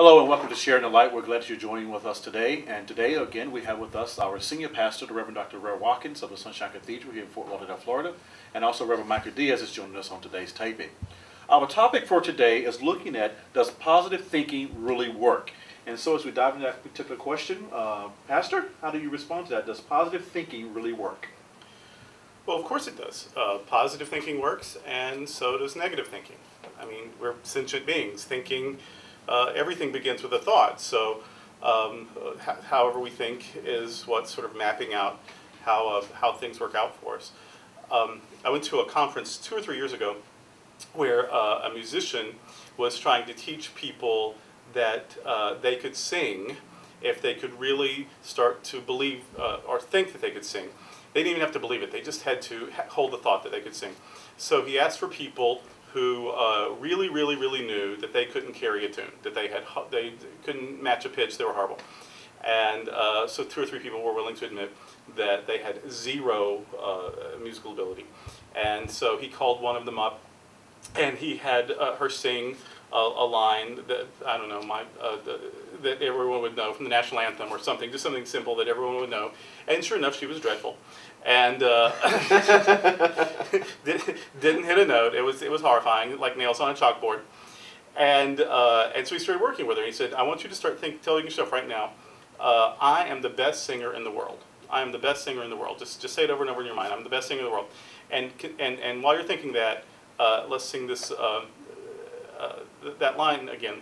Hello and welcome to Sharing the Light. We're glad that you're joining with us today. And today, again, we have with us our senior pastor, the Reverend Durrell Watkins of the Sunshine Cathedral here in Fort Lauderdale, Florida. And also Reverend Diaz is joining us on today's taping. Our topic for today is looking at, does positive thinking really work? And so as we dive into that particular question, Pastor, how do you respond to that? Does positive thinking really work? Well, of course it does. Positive thinking works, and so does negative thinking. I mean, we're sentient beings. Everything begins with a thought. So however we think is what's sort of mapping out how things work out for us. I went to a conference 2 or 3 years ago where a musician was trying to teach people that they could sing if they could really start to believe or think that they could sing. They didn't even have to believe it. They just had to hold the thought that they could sing. So he asked for people who really knew that they couldn't carry a tune, that they couldn't match a pitch, they were horrible. And so 2 or 3 people were willing to admit that they had zero musical ability. And so he called one of them up, and he had her sing a line that, I don't know, that everyone would know from the national anthem or something, just something simple that everyone would know. And sure enough, she was dreadful. And didn't hit a note. It was horrifying, like nails on a chalkboard. And so he started working with her. He said, I want you to start telling yourself right now, I am the best singer in the world. I am the best singer in the world. Just say it over and over in your mind. I'm the best singer in the world. And while you're thinking that, let's sing this that line again.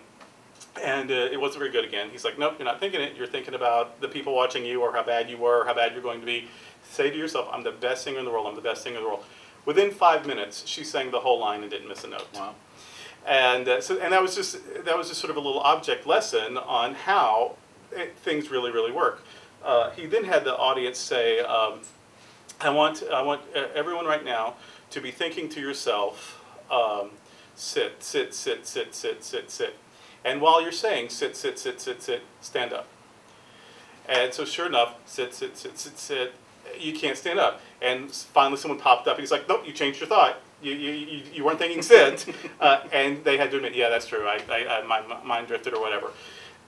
And it wasn't very good again. He's like, nope, you're not thinking it. You're thinking about the people watching you, or how bad you were, or how bad you're going to be. Say to yourself, I'm the best singer in the world. I'm the best singer in the world. Within 5 minutes, she sang the whole line and didn't miss a note. Wow. And that was just sort of a little object lesson on how things really work. He then had the audience say, I want everyone right now to be thinking to yourself, sit. And while you're saying sit, stand up. And so sure enough, sit, you can't stand up. And finally someone popped up and he's like, nope, you changed your thought. You weren't thinking sit. And they had to admit, yeah, that's true. My mind drifted or whatever.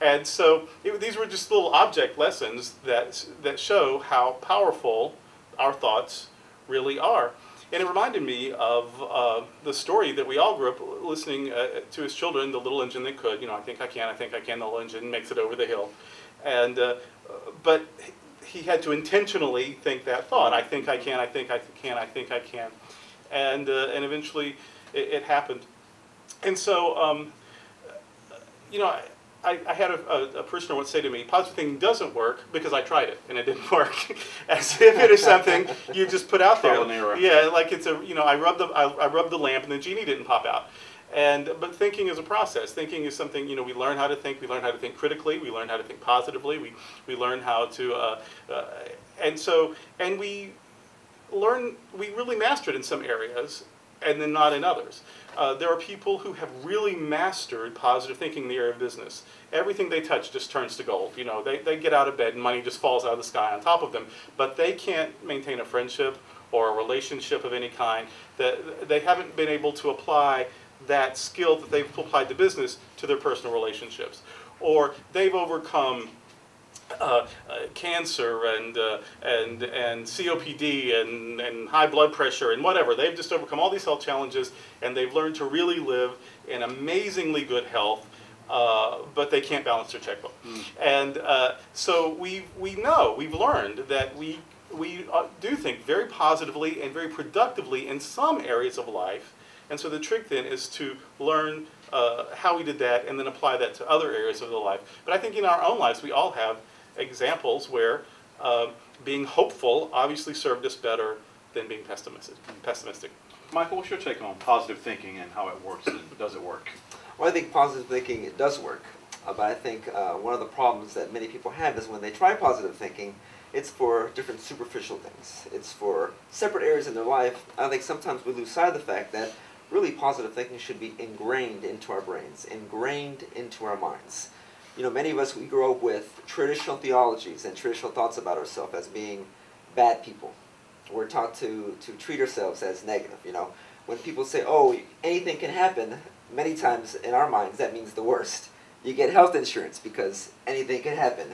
And so these were just little object lessons that show how powerful our thoughts really are. And it reminded me of the story that we all grew up listening to as children, The Little Engine That Could. You know, I think I can, the little engine makes it over the hill. And but he had to intentionally think that thought. I think I can, I think I can. And eventually it happened. And so, you know, I had a parishioner once say to me, positive thinking doesn't work because I tried it and it didn't work. As if it is something you just put out there. Yeah, like it's I rubbed the lamp and the genie didn't pop out. But thinking is a process. Thinking is something, we learn how to think. We learn how to think critically. We learn how to think positively. We learn how to, and we really master it in some areas and then not in others. There are people who have really mastered positive thinking in the area of business. Everything they touch just turns to gold. They get out of bed and money just falls out of the sky on top of them. But they can't maintain a friendship or a relationship of any kind. They haven't been able to apply that skill that they've applied to business to their personal relationships. Or they've overcome cancer and COPD and high blood pressure and whatever. They've just overcome all these health challenges, and they've learned to really live in amazingly good health, but they can't balance their checkbook. And so we've learned that we do think very positively and very productively in some areas of life. And so the trick then is to learn how we did that and then apply that to other areas of the life. But I think in our own lives we all have examples where being hopeful obviously served us better than being pessimistic. Michael, what's your take on positive thinking and how it works, and does it work? Well, I think positive thinking, it does work. But I think one of the problems that many people have is when they try positive thinking, it's for different superficial things. It's for separate areas in their life. I think sometimes we lose sight of the fact that really positive thinking should be ingrained into our brains, ingrained into our minds. Many of us, we grow up with traditional theologies and traditional thoughts about ourselves as being bad people. We're taught to treat ourselves as negative. When people say, oh, anything can happen, many times in our minds that means the worst. You get health insurance because anything could happen.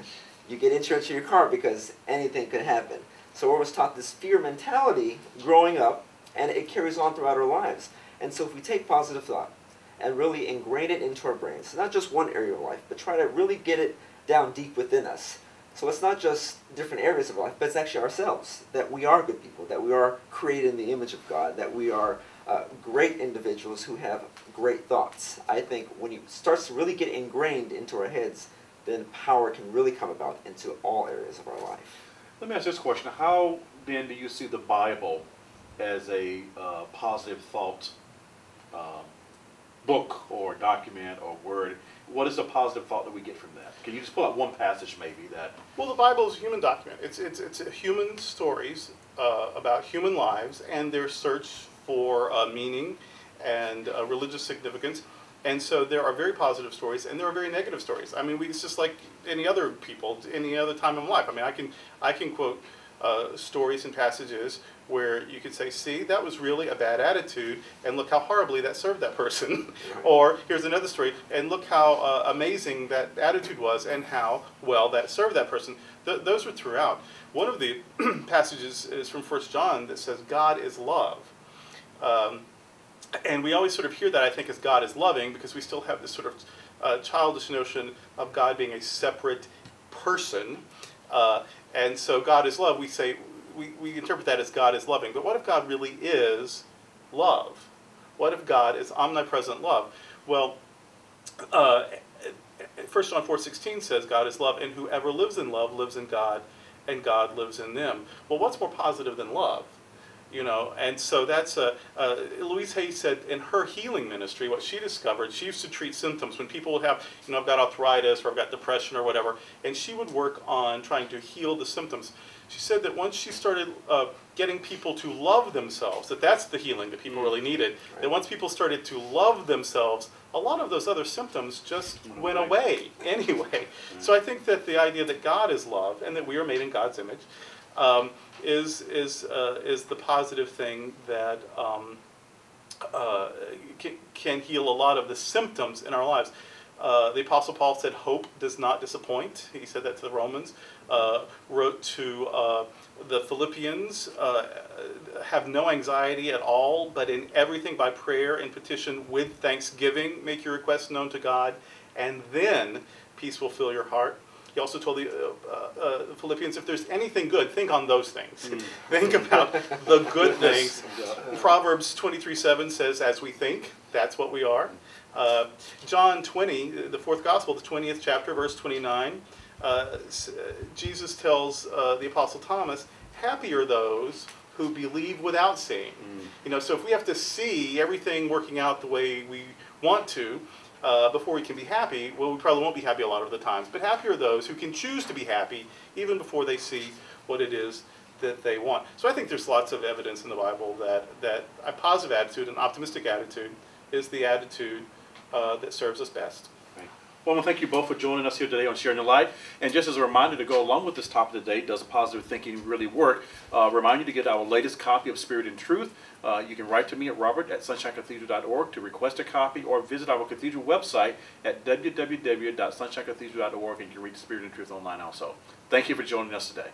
You get insurance for your car because anything could happen. So we're always taught this fear mentality growing up, and it carries on throughout our lives. And so if we take positive thought and really ingrain it into our brains, not just one area of life, but try to really get it down deep within us. So it's not just different areas of life, but it's actually ourselves, that we are good people, that we are created in the image of God, that we are great individuals who have great thoughts. I think when it starts to really get ingrained into our heads, then power can really come about into all areas of our life. Let me ask this question. How then do you see the Bible as a positive thought book or document or word? What is the positive thought that we get from that? Can you just pull out one passage maybe that... Well, the Bible is a human document. It's human stories about human lives and their search for meaning and religious significance. And so there are very positive stories and there are very negative stories. I mean, it's just like any other people, any other time in life. I mean, I can quote stories and passages where you could say, see, that was really a bad attitude, and look how horribly that served that person. Or here's another story, and look how amazing that attitude was, and how well that served that person. Those are throughout. One of the passages is from 1 John that says, God is love. And we always sort of hear that, I think, as God is loving, because we still have this sort of childish notion of God being a separate person. And so God is love, we say, we interpret that as God is loving. But what if God really is love? What if God is omnipresent love? Well, 1 John 4:16 says God is love, and whoever lives in love lives in God, and God lives in them. Well, what's more positive than love? You know, and so that's Louise Hay said in her healing ministry, what she discovered, she used to treat symptoms when people would have, you know, I've got arthritis or I've got depression or whatever, and she would work on trying to heal the symptoms. She said that once she started getting people to love themselves, that's the healing that people really needed, that once people started to love themselves, a lot of those other symptoms just went away anyway. So I think that the idea that God is love and that we are made in God's image is the positive thing that can heal a lot of the symptoms in our lives. The Apostle Paul said, hope does not disappoint. He said that to the Romans. Wrote to the Philippians, have no anxiety at all, but in everything by prayer and petition with thanksgiving, make your requests known to God, and then peace will fill your heart. He also told the Philippians, if there's anything good, think on those things. Think about the good things. Proverbs 23:7 says, as we think, that's what we are. John 20, the fourth gospel, the 20th chapter, verse 29, Jesus tells the Apostle Thomas, happy are those who believe without seeing. You know, so if we have to see everything working out the way we want to, before we can be happy, well, we probably won't be happy a lot of the times, but happy are those who can choose to be happy even before they see what it is that they want. So I think there's lots of evidence in the Bible that a positive attitude, an optimistic attitude, is the attitude that serves us best. Well, I want to thank you both for joining us here today on Sharing the Light. And just as a reminder to go along with this topic today, does positive thinking really work? Remind you to get our latest copy of Spirit and Truth. You can write to me at robert@sunshinecathedral.org to request a copy, or visit our cathedral website at www.sunshinecathedral.org, and you can read Spirit and Truth online also. Thank you for joining us today.